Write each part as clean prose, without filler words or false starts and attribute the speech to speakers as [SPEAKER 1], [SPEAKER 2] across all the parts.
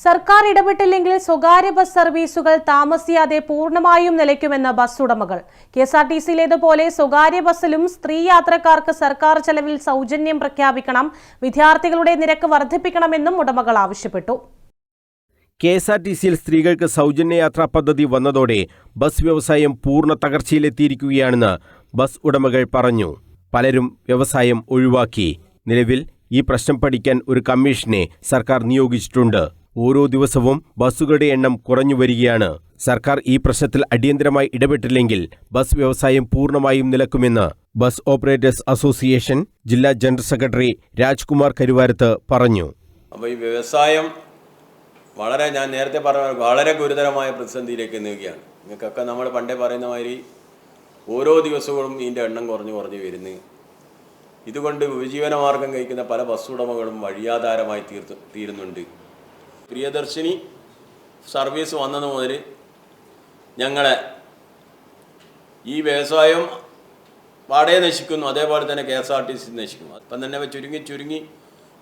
[SPEAKER 1] സർക്കാർ ഇടപെട്ടില്ലെങ്കിൽ സ്വകാര്യ ബസ് സർവീസുകൾ താമസിയാതെ പൂർണ്ണമായും നിലയ്ക്കുമെന്ന് ബസ് ഉടമകൾ. കെഎസ്ആർടിസിയിലേതുപോലെ സ്വകാര്യ ബസ്സിലും സ്ത്രീ യാത്രക്കാർക്ക് സർക്കാർ ചെലവിൽ സൗജന്യം പ്രഖ്യാപിക്കണം, വിദ്യാർത്ഥികളുടെ നിരക്ക് വർദ്ധിപ്പിക്കണമെന്നും ഉടമകൾ ആവശ്യപ്പെട്ടു.
[SPEAKER 2] കെഎസ്ആർടിസിയിൽ സ്ത്രീകൾക്ക് സൗജന്യ യാത്രാ പദ്ധതി വന്നതോടെ ബസ് വ്യവസായം പൂർണ്ണ തകർച്ചയിലെത്തിയിരിക്കുകയാണെന്ന് ബസ് ഉടമകൾ പറഞ്ഞു. പലരും വ്യവസായം ഒഴിവാക്കി. നിലവിൽ ഈ പ്രശ്നം പഠിക്കാൻ ഒരു കമ്മീഷനെ സർക്കാർ നിയോഗിച്ചിട്ടുണ്ട്. ഓരോ ദിവസവും ബസ്സുകളുടെ എണ്ണം കുറഞ്ഞു വരികയാണ്. സർക്കാർ ഈ പ്രശ്നത്തിൽ അടിയന്തരമായി ഇടപെട്ടില്ലെങ്കിൽ ബസ് വ്യവസായം പൂർണ്ണമായും നിലക്കുമെന്ന് ബസ് ഓപ്പറേറ്റേഴ്സ് അസോസിയേഷൻ ജില്ലാ ജനറൽ സെക്രട്ടറി രാജ്കുമാർ കരുവാരത്ത് പറഞ്ഞു.
[SPEAKER 3] അപ്പോൾ ഈ വ്യവസായം ഞാൻ നേരത്തെ പറഞ്ഞ വളരെ ഗുരുതരമായ പ്രതിസന്ധിയിലേക്ക് നീങ്ങുകയാണ്. നിങ്ങൾക്കൊക്കെ നമ്മൾ പണ്ടേ പറയുന്ന മാതിരി ഓരോ ദിവസവും ഇതിൻ്റെ എണ്ണം കുറഞ്ഞു വരുന്നു. ഇതുകൊണ്ട് ഉപജീവനമാർഗം കഴിക്കുന്ന പല ബസ് ഉടമകളും വഴിയാധാരമായി തീരുന്നുണ്ട്. പ്രിയദർശിനി സർവീസ് വന്നത് മുതൽ ഞങ്ങളെ ഈ വ്യവസായം പാടെ നശിക്കുന്നു, അതേപോലെ തന്നെ KSRTC നശിക്കുന്നു. അപ്പം തന്നെ ചുരുങ്ങി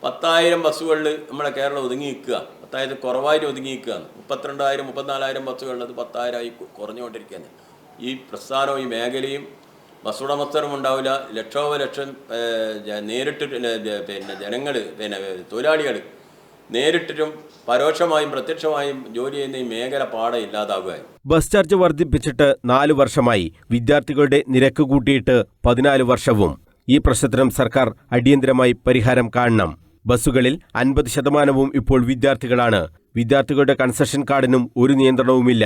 [SPEAKER 3] 10,000 ബസ്സുകളിൽ നമ്മുടെ കേരളം ഒതുങ്ങി നിൽക്കുക. 10,000 കുറവായിട്ട് ഒതുങ്ങി നിൽക്കുകയാണ്. 32,000 34,000 ബസ്സുകളിൽ അത് 10,000 ബസ് ഉടമസ്ഥരും ഉണ്ടാവില്ല. ലക്ഷം നേരിട്ട് ജനങ്ങൾ തൊഴിലാളികൾ നേരിട്ടും പരോക്ഷമായും പ്രത്യക്ഷമായും ജോലി ചെയ്യുന്ന ഈ മേഖല പാടെ ഇല്ലാതാകുകയായി.
[SPEAKER 2] ബസ് ചാർജ് വർദ്ധിപ്പിച്ചിട്ട് 4 വർഷമായി. വിദ്യാർത്ഥികളുടെ നിരക്ക് കൂട്ടിയിട്ട് 14 വർഷവും. ഈ പ്രശ്നത്തിനും സർക്കാർ അടിയന്തരമായി പരിഹാരം കാണണം. ബസ്സുകളിൽ 50% ഇപ്പോൾ വിദ്യാർത്ഥികളാണ്. വിദ്യാർത്ഥികളുടെ കൺസെഷൻ കാർഡിനും ഒരു നിയന്ത്രണവുമില്ല.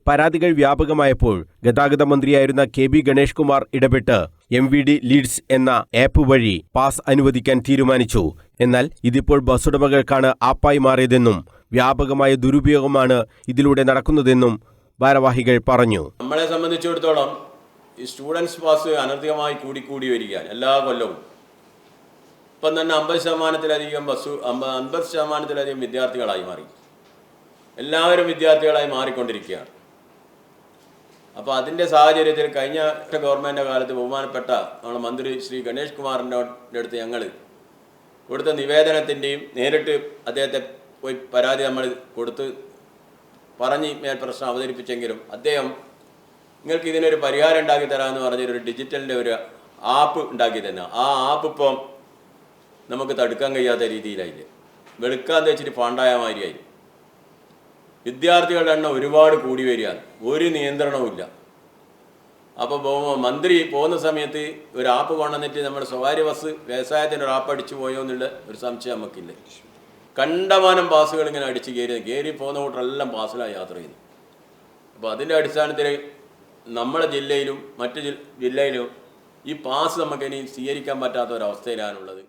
[SPEAKER 2] പരാതികൾ വ്യാപകമായപ്പോൾ ഗതാഗത മന്ത്രിയായിരുന്ന KB ഗണേഷ് കുമാർ ഇടപെട്ട് MVD ലീഡ്സ് എന്ന ആപ്പ് വഴി പാസ് അനുവദിക്കാൻ തീരുമാനിച്ചു. എന്നാൽ ഇതിപ്പോൾ ബസ് ഉടമകൾക്കാണ് ആപ്പായി മാറിയതെന്നും വ്യാപകമായ ദുരുപയോഗമാണ് ഇതിലൂടെ നടക്കുന്നതെന്നും ഭാരവാഹികൾ പറഞ്ഞു.
[SPEAKER 3] നമ്മളെ സംബന്ധിച്ചിടത്തോളം ഈ സ്റ്റുഡൻസ് പാസ് അനധികമായി കൂടി വരികയാണ് എല്ലാ കൊല്ലവും. ഇപ്പം തന്നെ 50% വിദ്യാർത്ഥികളായി മാറി. എല്ലാവരും വിദ്യാർത്ഥികളായി മാറിക്കൊണ്ടിരിക്കുകയാണ്. അപ്പോൾ അതിൻ്റെ സാഹചര്യത്തിൽ കഴിഞ്ഞ ഗവൺമെൻറ് കാലത്ത് ബഹുമാനപ്പെട്ട നമ്മുടെ മന്ത്രി ശ്രീ ഗണേഷ് കുമാറിൻ്റെ അടുത്ത് ഞങ്ങൾ കൊടുത്ത നിവേദനത്തിൻ്റെയും നേരിട്ട് അദ്ദേഹത്തെ പോയി പരാതി നമ്മൾ പറഞ്ഞ് മേൽ പ്രശ്നം അവതരിപ്പിച്ചെങ്കിലും അദ്ദേഹം നിങ്ങൾക്ക് ഇതിനൊരു പരിഹാരം ഉണ്ടാക്കി തരാമെന്ന് പറഞ്ഞൊരു ഡിജിറ്റലിൻ്റെ ഒരു ആപ്പ് ഉണ്ടാക്കി തന്നെ. ആ ആപ്പ് ഇപ്പം നമുക്ക് തടുക്കാൻ കഴിയാത്ത രീതിയിലായില്ലേ. വെളുക്കാന്ന് വെച്ചിട്ട് പാണ്ടായ മാതിരിയായി. വിദ്യാർത്ഥികളുടെ എണ്ണം ഒരുപാട് കൂടി വരികയാണ്. ഒരു നിയന്ത്രണവുമില്ല. അപ്പോൾ മന്ത്രി പോകുന്ന സമയത്ത് ഒരു ആപ്പ് കൊണ്ടുവന്നിട്ട് നമ്മുടെ സ്വകാര്യ ബസ് വ്യവസായത്തിൻ്റെ ഒരു ആപ്പ് അടിച്ചു പോയോ എന്നുള്ള ഒരു സംശയം നമുക്കില്ല. കണ്ടമാനം പാസുകൾ ഇങ്ങനെ അടിച്ച് കയറി പോകുന്ന കൂട്ടരെല്ലാം പാസിലാണ് യാത്ര ചെയ്യുന്നത്. അപ്പോൾ അതിൻ്റെ അടിസ്ഥാനത്തിൽ നമ്മുടെ ജില്ലയിലും മറ്റു ജില്ലയിലും ഈ പാസ് നമുക്കിനി സ്വീകരിക്കാൻ പറ്റാത്ത ഒരവസ്ഥയിലാണുള്ളത്.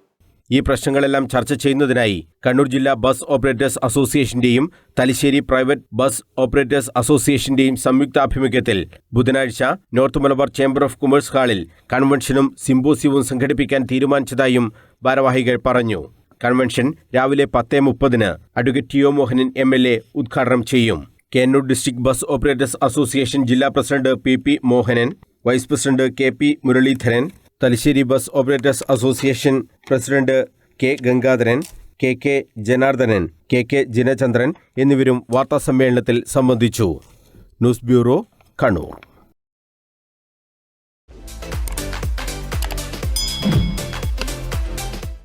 [SPEAKER 2] ഈ പ്രശ്നങ്ങളെല്ലാം ചർച്ച ചെയ്യുന്നതിനായി കണ്ണൂർ ജില്ലാ ബസ് ഓപ്പറേറ്റേഴ്സ് അസോസിയേഷന്റെയും തലശ്ശേരി പ്രൈവറ്റ് ബസ് ഓപ്പറേറ്റേഴ്സ് അസോസിയേഷന്റെയും സംയുക്താഭിമുഖ്യത്തിൽ ബുധനാഴ്ച north Malabar chamber of commerce ഹാളിൽ കൺവെൻഷനും സിമ്പോസിയവും സംഘടിപ്പിക്കാൻ തീരുമാനിച്ചതായും ഭാരവാഹികൾ പറഞ്ഞു. കൺവെൻഷൻ രാവിലെ 10:30 അഡ്വക്കേറ്റ് TO മോഹനൻ MLA ഉദ്ഘാടനം ചെയ്യും. Kannur district bus operators association ജില്ലാ president PP Mohanan, vice president KP Muraleedharan, Thalassery bus operators association president K Gangadharan, KK Janardhanan, KK Jinachandran എന്നിവരും വാർത്താസമ്മേളനത്തിൽ സംബന്ധിച്ചു. News bureau, Kannur.